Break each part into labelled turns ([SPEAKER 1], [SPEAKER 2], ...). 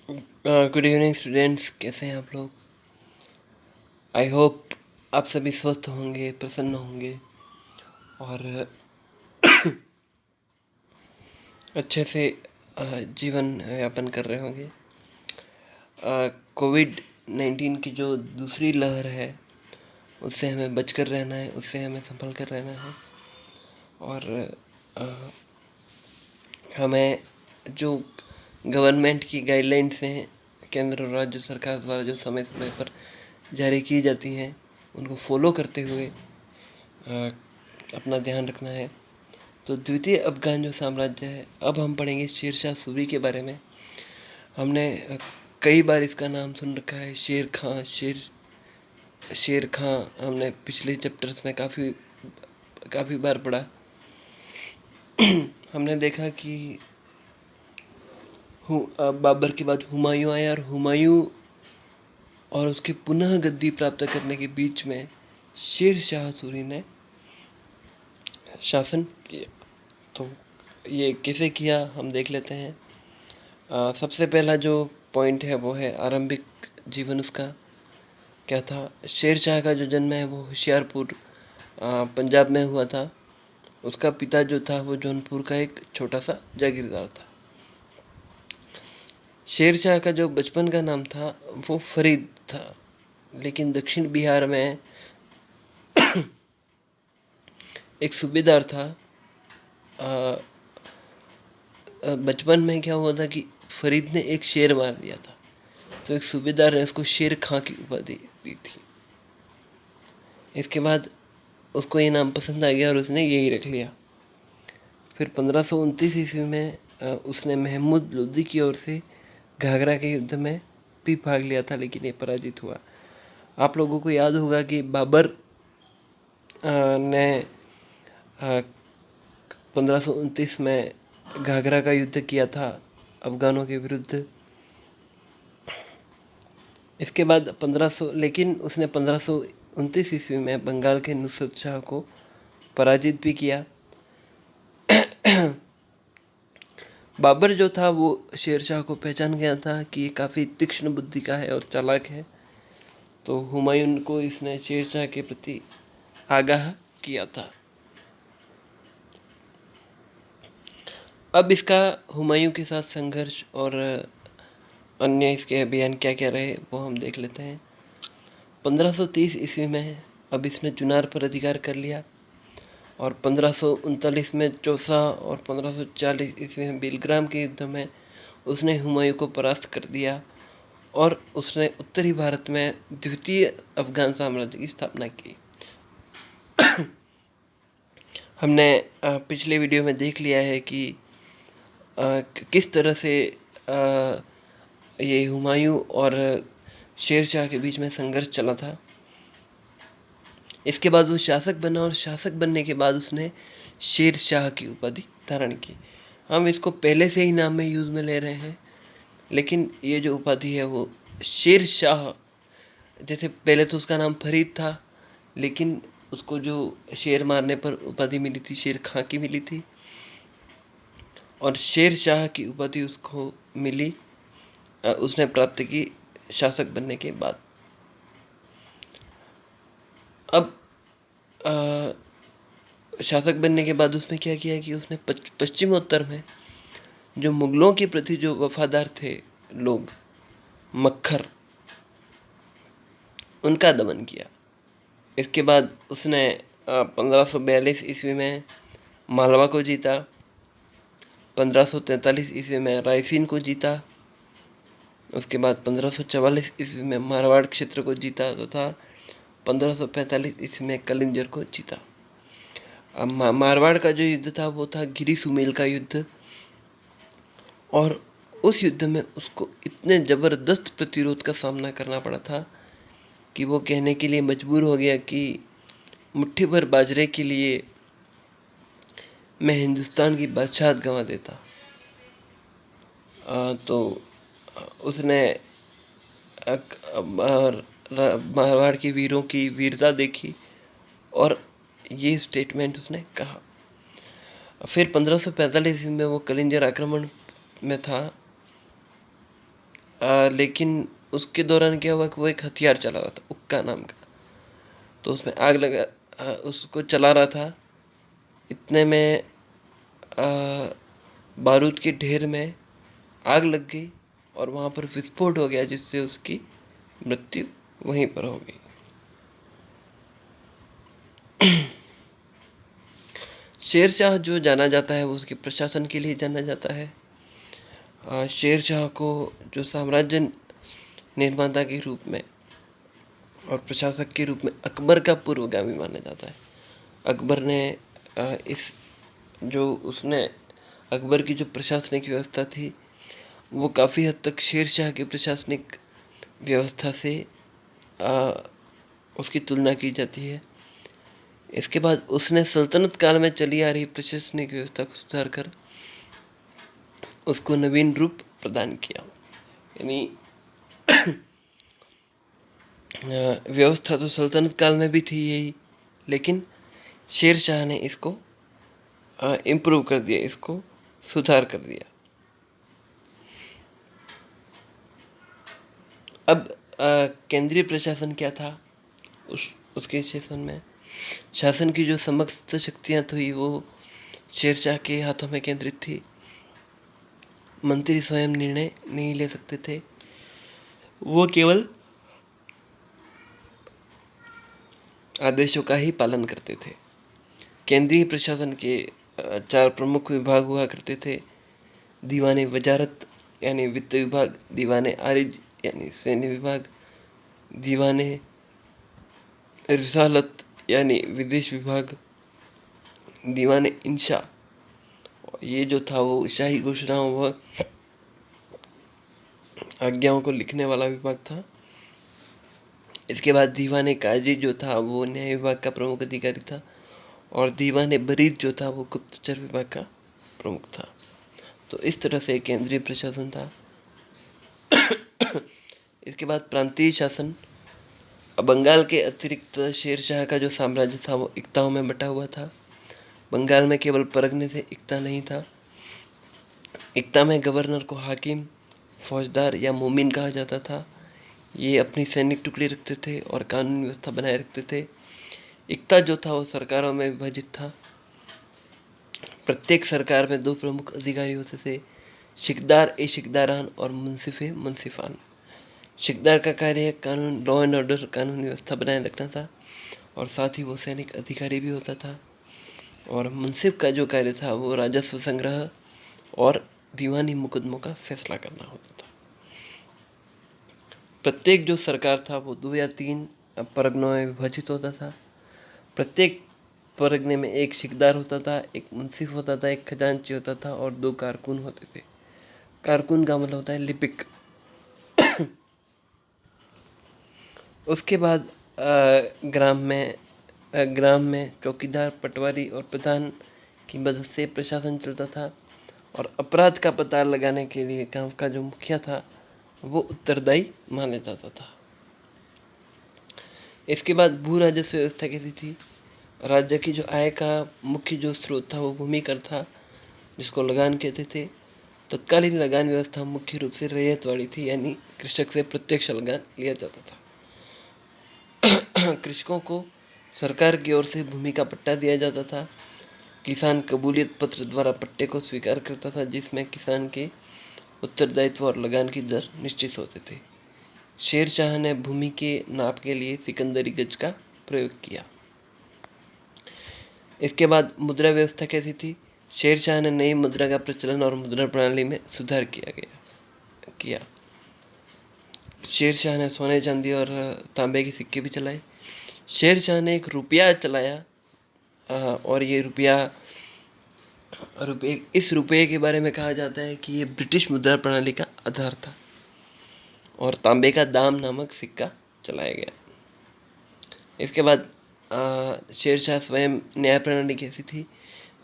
[SPEAKER 1] Good evening students, कैसे हैं आप लोग। आई होप आप सभी स्वस्थ होंगे, प्रसन्न होंगे और अच्छे से जीवन यापन कर रहे होंगे। कोविड-19 की जो दूसरी लहर है उससे हमें बचकर रहना है, उससे हमें संभल कर रहना है और अ, हमें जो गवर्नमेंट की गाइडलाइंस हैं केंद्र और राज्य सरकार द्वारा जो समय समय पर जारी की जाती हैं उनको फॉलो करते हुए अपना ध्यान रखना है। तो द्वितीय अफ़गान जो साम्राज्य है, अब हम पढ़ेंगे शेरशाह सूरी के बारे में। हमने कई बार इसका नाम सुन रखा है, शेर खां। हमने पिछले चैप्टर्स में काफ़ी बार पढ़ा। हमने देखा कि बाबर के बाद हुमायूं आया और हुमायूं और उसके पुनः गद्दी प्राप्त करने के बीच में शेर शाह सूरी ने शासन किया। तो ये कैसे किया हम देख लेते हैं। सबसे पहला जो पॉइंट है वो है आरंभिक जीवन उसका क्या था। शेर शाह का जो जन्म है वो होशियारपुर पंजाब में हुआ था। उसका पिता जो था वो जौनपुर का एक छोटा सा जागीरदार था। शेर शाह का जो बचपन का नाम था वो फरीद था, लेकिन दक्षिण बिहार में एक सूबेदार था। बचपन में क्या हुआ था कि फरीद ने एक शेर मार दिया था, तो एक सूबेदार ने उसको शेर खां की उपाधि दी थी। इसके बाद उसको ये नाम पसंद आ गया और उसने यही रख लिया। फिर 1529 ईस्वी में उसने महमूद लोदी की ओर से घाघरा के युद्ध में भी भाग लिया था, लेकिन ये पराजित हुआ। आप लोगों को याद होगा कि बाबर ने 1529 में घाघरा का युद्ध किया था अफगानों के विरुद्ध। इसके बाद 1500 लेकिन उसने 1529 ईस्वी में बंगाल के नुसरत शाह को पराजित भी किया। बाबर जो था वो शेर शाह को पहचान गया था कि ये काफ़ी तीक्ष्ण बुद्धि का है और चालाक है, तो हुमायूं को इसने शेर शाह के प्रति आगाह किया था। अब इसका हुमायूं के साथ संघर्ष और अन्य इसके अभियान क्या क्या रहे वो हम देख लेते हैं। 1530 ईस्वी में अब इसने चुनार पर अधिकार कर लिया और 1539 में चौसा और 1540 ईस्वी में बिलग्राम के युद्ध में उसने हुमायूं को परास्त कर दिया और उसने उत्तरी भारत में द्वितीय अफगान साम्राज्य की स्थापना की। हमने पिछले वीडियो में देख लिया है कि किस तरह से ये हुमायूं और शेर शाह के बीच में संघर्ष चला था। इसके बाद वो शासक बना और शासक बनने के बाद उसने शेर शाह की उपाधि धारण की। हम इसको पहले से ही नाम में यूज़ में ले रहे हैं, लेकिन ये जो उपाधि है वो शेर शाह, जैसे पहले तो उसका नाम फरीद था, लेकिन उसको जो शेर मारने पर उपाधि मिली थी शेर खां की मिली थी और शेर शाह की उपाधि उसको मिली उसने प्राप्त की शासक बनने के बाद। अब शासक बनने के बाद उसने क्या किया कि उसने पश्चिमोत्तर में जो मुगलों के प्रति जो वफादार थे लोग, मक्खर, उनका दमन किया। इसके बाद उसने 1542 ईस्वी में मालवा को जीता, 1543 ईस्वी में रायसीन को जीता, उसके बाद 1544 ईस्वी में मारवाड़ क्षेत्र को जीता तथा 1545 ईस्वी में कलिंजर को जीता। अब मारवाड़ का जो युद्ध था वो था गिरी सुमेल का युद्ध, और उस युद्ध में उसको इतने ज़बरदस्त प्रतिरोध का सामना करना पड़ा था कि वो कहने के लिए मजबूर हो गया कि मुट्ठी भर बाजरे के लिए मैं हिंदुस्तान की बादशाहत गंवा देता। तो उसने मारवाड़ के वीरों की वीरता देखी और ये स्टेटमेंट उसने कहा। फिर 1545 में वो कलिंजर आक्रमण में था। लेकिन उसके दौरान क्या हुआ कि वो एक हथियार चला रहा था, हुक्का नाम का। तो उसमें आग लगा, उसको चला रहा था। इतने में बारूद के ढेर में आग लग गई और वहाँ पर विस्फोट हो गया, जिससे उसकी मृत्यु वहीं पर हो गई। शेरशाह जो जाना जाता है वो उसके प्रशासन के लिए जाना जाता है। शेरशाह को जो साम्राज्य निर्माता के रूप में और प्रशासक के रूप में अकबर का पूर्वगामी माना जाता है। अकबर ने इस जो उसने अकबर की जो प्रशासनिक व्यवस्था थी वो काफ़ी हद तक शेरशाह की प्रशासनिक व्यवस्था से उसकी तुलना की जाती है। इसके बाद उसने सल्तनत काल में चली आ रही प्रशासनिक व्यवस्था को सुधार कर उसको नवीन रूप प्रदान किया। यानी व्यवस्था तो सल्तनत काल में भी थी यही, लेकिन शेरशाह ने इसको इम्प्रूव कर दिया, इसको सुधार कर दिया। अब केंद्रीय प्रशासन क्या था, उसके शासन की जो समस्त शक्तियां थी वो शेरशाह के हाथों में केंद्रित थी। मंत्री स्वयं निर्णय नहीं ले सकते थे, वो केवल आदेशों का ही पालन करते थे। केंद्रीय प्रशासन के 4 प्रमुख विभाग हुआ करते थे। दीवाने वजारत यानी वित्त विभाग, दीवाने आरिज यानी सैन्य विभाग, दीवाने रिसालत यानी विदेश विभाग, दीवाने इंशा, ये जो था वो शाही घोषणाओं व आज्ञाओं को लिखने वाला विभाग था। इसके बाद दीवाने काजी जो था वो न्याय विभाग का प्रमुख अधिकारी था, और दीवाने बरीद जो था वो गुप्तचर विभाग का प्रमुख था। तो इस तरह से केंद्रीय प्रशासन था। इसके बाद प्रांतीय शासन। बंगाल के अतिरिक्त शेरशाह का जो साम्राज्य था वो इक्ताओं में बटा हुआ था। बंगाल में केवल परगने थे, इक्ता नहीं था। इक्ता में गवर्नर को हाकिम, फौजदार या मोमिन कहा जाता था। ये अपनी सैनिक टुकड़ी रखते थे और कानून व्यवस्था बनाए रखते थे। इक्ता जो था वो सरकारों में विभाजित था। प्रत्येक सरकार में 2 प्रमुख अधिकारी होते थे, शिकदार ए शिकदारान और मुंसिफ ए मुंसिफान। शिकदार का कार्य कानून, लॉ एंड ऑर्डर, कानून व्यवस्था बनाए रखना था, और साथ ही वो सैनिक अधिकारी भी होता था। और मुंसिफ का जो कार्य था वो राजस्व संग्रह और दीवानी मुकदमों का फैसला करना होता था। प्रत्येक जो सरकार था वो 2 या 3 परगनों में विभाजित होता था। प्रत्येक परगने में एक शिकदार होता था, एक मुंसिफ होता था, एक खजांची होता था और 2 कारकुन होते थे। कारकुन का मतलब होता है लिपिक। उसके बाद ग्राम में चौकीदार, पटवारी और प्रधान की मदद से प्रशासन चलता था, और अपराध का पता लगाने के लिए गांव का जो मुखिया था वो उत्तरदायी माना जाता था। इसके बाद भू राजस्व व्यवस्था कैसी थी। राज्य की जो आय का मुख्य जो स्रोत था वो भूमि कर था, जिसको लगान कहते थे। तत्कालीन लगान व्यवस्था मुख्य रूप से रैयतवाड़ी थी, यानी कृषक से प्रत्यक्ष लगान लिया जाता था। कृषकों को सरकार की ओर से भूमि का पट्टा दिया जाता था। किसान कबूलियत पत्र द्वारा पट्टे को स्वीकार करता था, जिसमें किसान के उत्तरदायित्व और लगान की दर निश्चित होते थे। शेरशाह ने भूमि के नाप के लिए सिकंदरी गज का प्रयोग किया। इसके बाद मुद्रा व्यवस्था कैसी थी। शेरशाह ने नई मुद्रा का प्रचलन और मुद्रा प्रणाली में सुधार किया। शेरशाह ने सोने, चांदी और तांबे के सिक्के भी चलाए। शेरशाह ने एक रुपया चलाया, और ये इस रुपये के बारे में कहा जाता है कि ये ब्रिटिश मुद्रा प्रणाली का आधार था, और तांबे का दाम नामक सिक्का चलाया गया। इसके बाद शेरशाह स्वयं न्याय प्रणाली कैसी थी।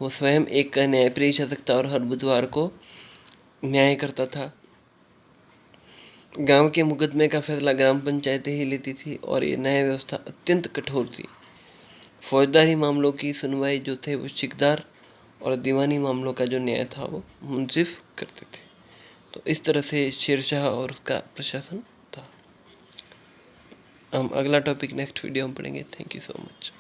[SPEAKER 1] वो स्वयं एक न्यायप्रिय शासक था और हर बुधवार को न्याय करता था। गांव के मुकदमे का फैसला ग्राम पंचायतें ही लेती थी, और ये न्याय व्यवस्था अत्यंत कठोर थी। फौजदारी मामलों की सुनवाई जो थे वो शिकदार, और दीवानी मामलों का जो न्याय था वो मुंसिफ करते थे। तो इस तरह से शेरशाह और उसका प्रशासन था। हम अगला टॉपिक नेक्स्ट वीडियो में पढ़ेंगे। Thank you so much.